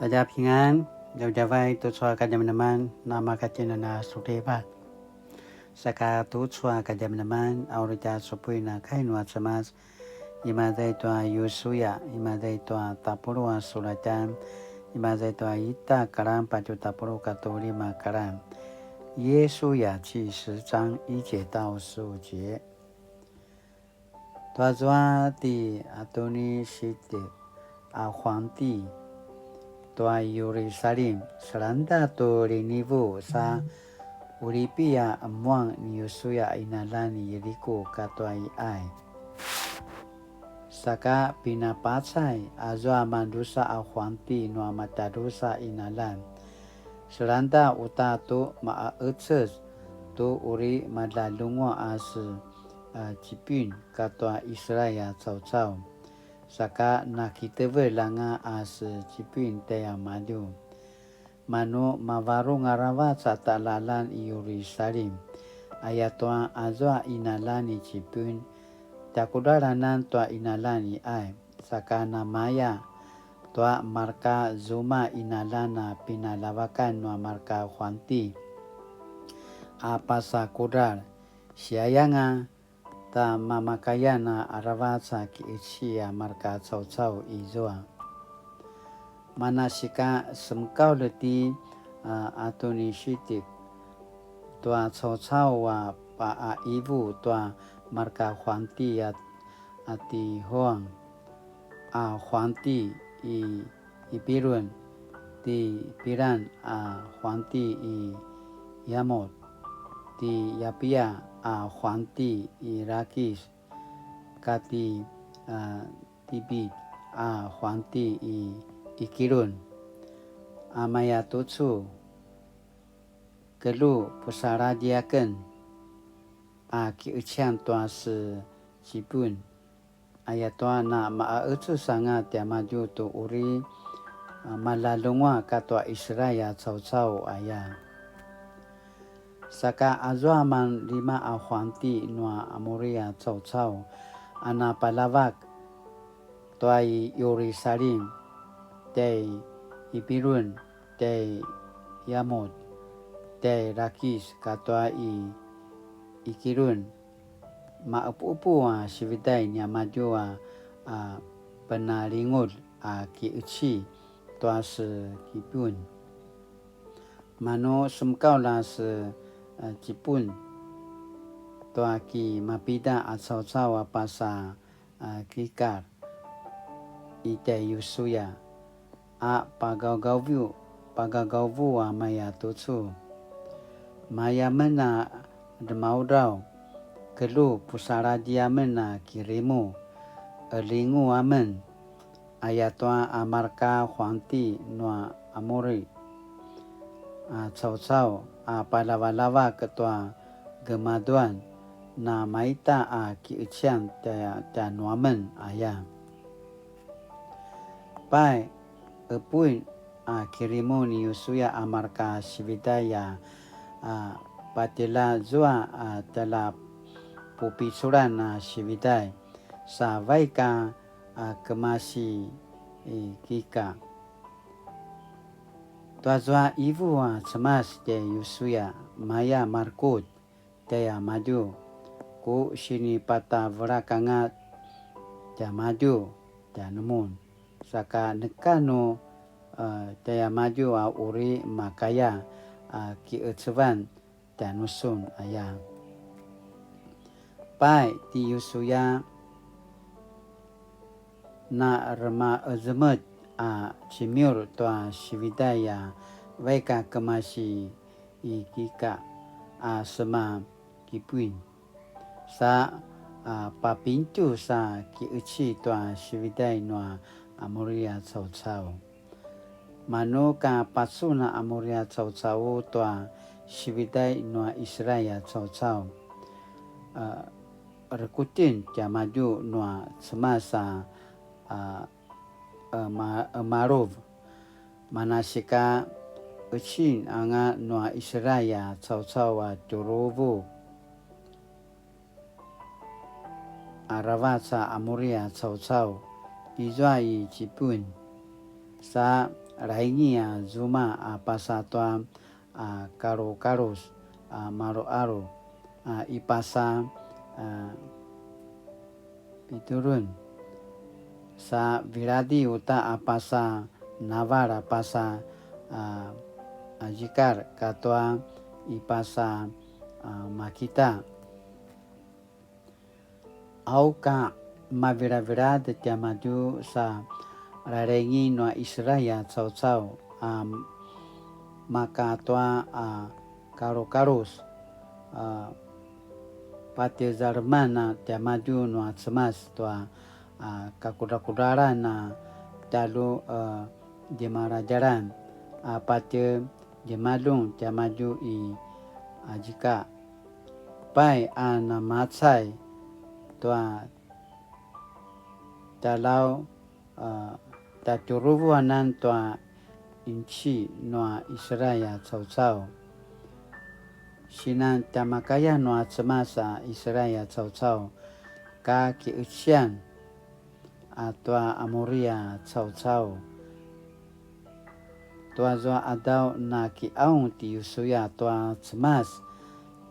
大家平安，大家vai tu chua ka jam naman nama ka chinana sudebat. Saka tu chua ka jam naman aurita supui na kainwa samas imadai tua yusuya imadai tua tapurua suratan imadai tua ita karam paju tapuru katuri makaram. 耶稣雅记10章1节到15节。他说的阿多尼西的皇帝。Tua Yerusalem seranda to linivu sa uripia amuang ni Yosuya inalani Yeriko katwai ai. Saka pinapasay azwa mandusa a huanti no matadusa inalan. Seranda uta to maautses to uri madalungwa as cipin katwa Israel cau-cau. Saka nakitewe langa as cipin teya madu. Mano mawaru ngarawa sa talalan i Yerusalem. Ayatwa azwa inalani cipin. Takudaranan tua inalani ai. Saka namaya tua marka zuma inalana pinalawakan no marka huanti. Apa sa kudar. Siayanga ta mamakayana arawatsa ki ichia marka cau-cau izoa. Manasika semkau leti atoni shitik tua cau-cau wa pa ibu tua marka huanti ati hoang huanti i pirun ti piran huanti i yamot ti yapia huanti i rakis kati tibit huanti i kirun amaya tutsu kelu pusara diaken ki ucian tua se cipun ayatua na mautsu sanga tiamaju tu uri malalungwa katwa Israel cau-cau aya. Saka azwaman 5 huanti nua amuria cau-cau ana palawak tuai Yerusalem te ipirun te yamot te rakis katwa ikirun ma upu sividai nyamaju penalingul ki uci tua se kipun mano semkau la se cipun tua ki mapida cau-cau pasa kikar ite Yosuya pagau-gauvu maya tutsu maya mena demaudau kelu pusara dia mena kirimu elingu amen ayatua amarka huanti nua amori cau-cau palawa-lawa ketua gemaduan na maita ki ucian ta nuamen aya. Pai epuin kirimu ni Yosuya amarka sividaya patila zua tala pupisuran sividai sa vaika kemasi kika. Tuazwa ibu cemas de Yosuya maya markut teya maju ku sini pata verakangat teya maju teya nemun saka nekano teya maju uri makaya ki utsevan teya nusun aya. Pai ti Yosuya na rema ezemet cimur tua sividaya vaika kemasi ikika sema kipuin sa papintu sa ki uci tua sividai noa amuria cau-cau mano ka pasuna amuria cau-cau tua sividai noa Israel cau-cau rekutin kia maju noa semasa marov manasika ucin anga noa Israel cau-cau turuvu arawatsa amuria cau-cau izwa i cipun sa raingia zuma pasa tua karo-karos maro-aro ipasa piturun sa viradi uta apasa navara pasa jikar katua ipasa makita auka mavira-virada tiamadu sa rarengi no Israel tsau-tsau maka tua karo-karos pati zarmana tiamadu no atsemas tua kakudara-kudara na talu dimarajaran pati dimalung tiamadu i jika pai na matsai tua talau taturubuanan tua inci noa Israel tsau-tsau sinan tamakaya noa tsemasa Israel tsau-tsau ka kiucian tua amoria tsau-tsau tua zoa adau na kiaung ti yusuya tua tsemas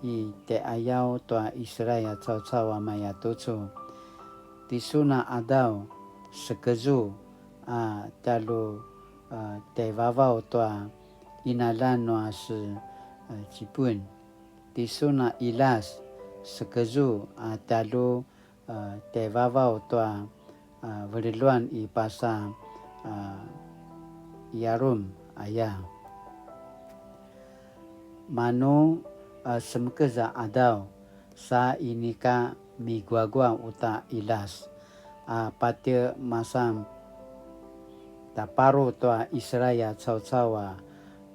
i te ayau tua Israel tsau-tsau amaya tutsu tisuna adau sekezu talu te vavau tua inalan noa se cipun tisuna ilas sekezu talu te vavau tua veriluan i pasa yarum ayah manu semkeza adau sa inika mi gua-gua uta ilas pati masam taparu tua Israel tsau-tsau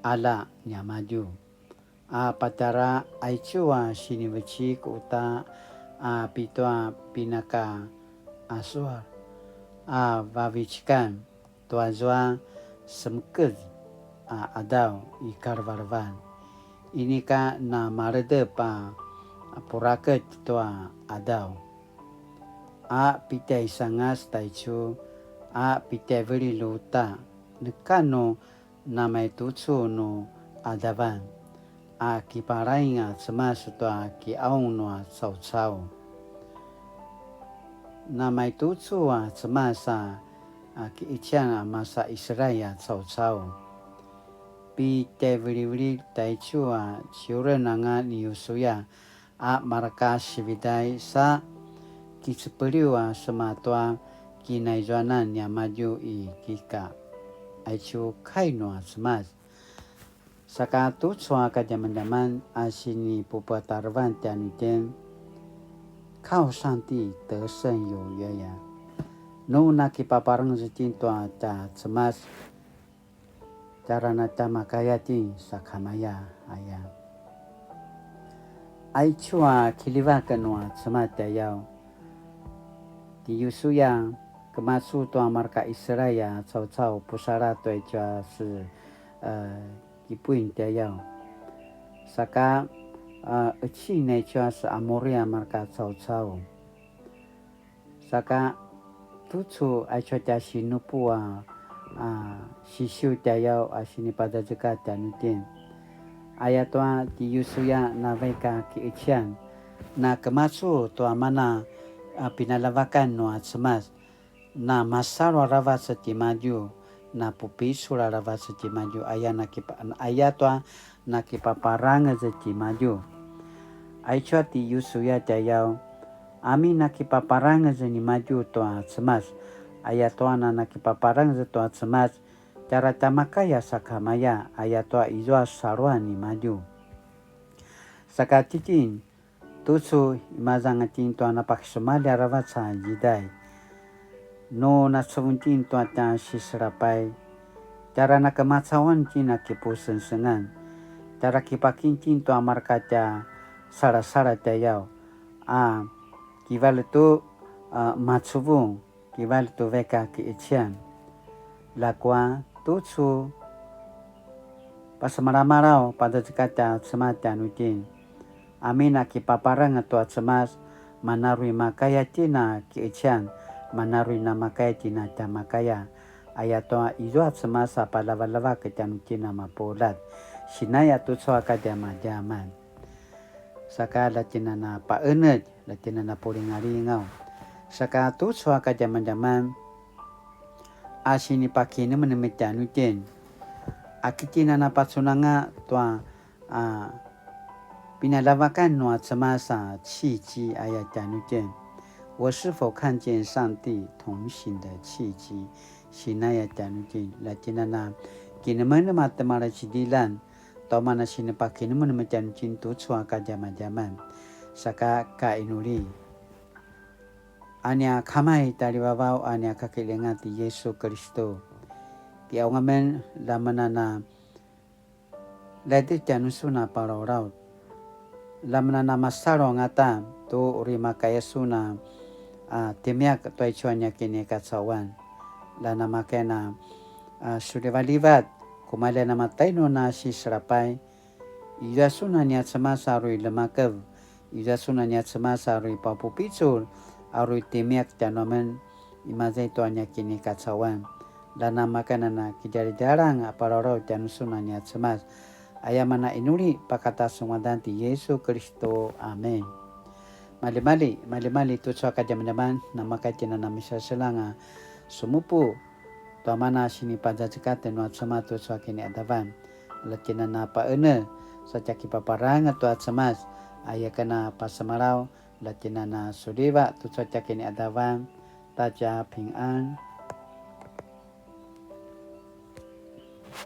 ala nyamaju patara aichua sinivecik uta pitua pinaka asua vavicikan tua zoa semkez adau i karvarvan inika na marede puraket tua adau pite sangas taichu pite veri luta nekano namai tutsu no adavan kiparainga semas tua ki aung no tsau-tsau namai tutsu semasa ki ician masa Israel tsau-tsau pite veri taichu siurenanga ni usuya maraka sividai sa kiseperiwa sematua kinaijuanan yang maju i kika aichu kainoa semas sakatu tsua ka zaman-zaman asini pupatarvan tianiten kau santi tersen yo ya no na kipaparang zitin tua ta semas carana tamakayati sakamaya aya aichua kiliva kanua semata yau di yusuya kemasu tua marka Israel tsau-tsau pusara tua jua se kipuin yau saka eci ne jua se amoria marka tsau-tsau saka tutsu aichua tia sinupua sisiu yau asini pada zekat nitin ayat tua di yusuya na veka kiician na kemasu tua mana pinalavakan no atsemas na masaro rava setimaju na pupisu rava setimaju ayatwa na kipaparanga setimaju aichwa ti yusuya tayau ami na kipaparanga maju to atsemas ayatwa na kipaparanga to atsemas cara tamakaya sakamaya ayatwa izwa sarwani maju sakatitin tutsu imazangatin to napakisumali aravat sa jidai no na 17 to ata sisrapai cara nakamatsawan kina kipusen sengan cara kipakintin to amarkata sara-sara tayau kival tu matsubung kival tu veka kiician lakwa tutsu pasamaramaraw pada zekata semata nutin amina kipaparang atau semas manarui makaya tina kiician manarui na makaya tina tamakaya ayatoa izo semasa palava-lava kecanu cina mapolat sinaya tu soa kadama jaman saka latina na paenet latina na puringaringau saka tu soa kajaman-jaman asini pakini menemecanu cin akitina na patsunanga tua pinalavakan nuat semasa契机 ayat canu cin 我是否看见上帝同行的契机？Sinaya janutin latinana kinamana matamara sidilan tomana sinapakini mana janutin tu suaka jaman saka ka inuri anya kamai tali babau anya kakilengati Yesus Kristo ki awangamen lamanana lati janusuna parorau lamanana masaro ngata tu urima kayasuna temiak toy chuanya kini katsawan lana makena sudah libat kumala na matay no na si serapay ida suna niya semasa arui lemakav ida suna niya semasa arui papupicul arui temiak janomen imazay tuanya kini katsawan lana makena na kijari-jarang aparoro janu suna niya semas ayamana inuri pakata sungadanti Yesus Kristo amen. Mali-mali tu suaka jaman-jaman nama kacina na misa selanga sumupu tuamana sini pajajikate nuat sama tu suakini adavan latina na paene sacaki paparanga tuat semas ayakana pasamarau latina na sudiva tu suakini adavan taja ping an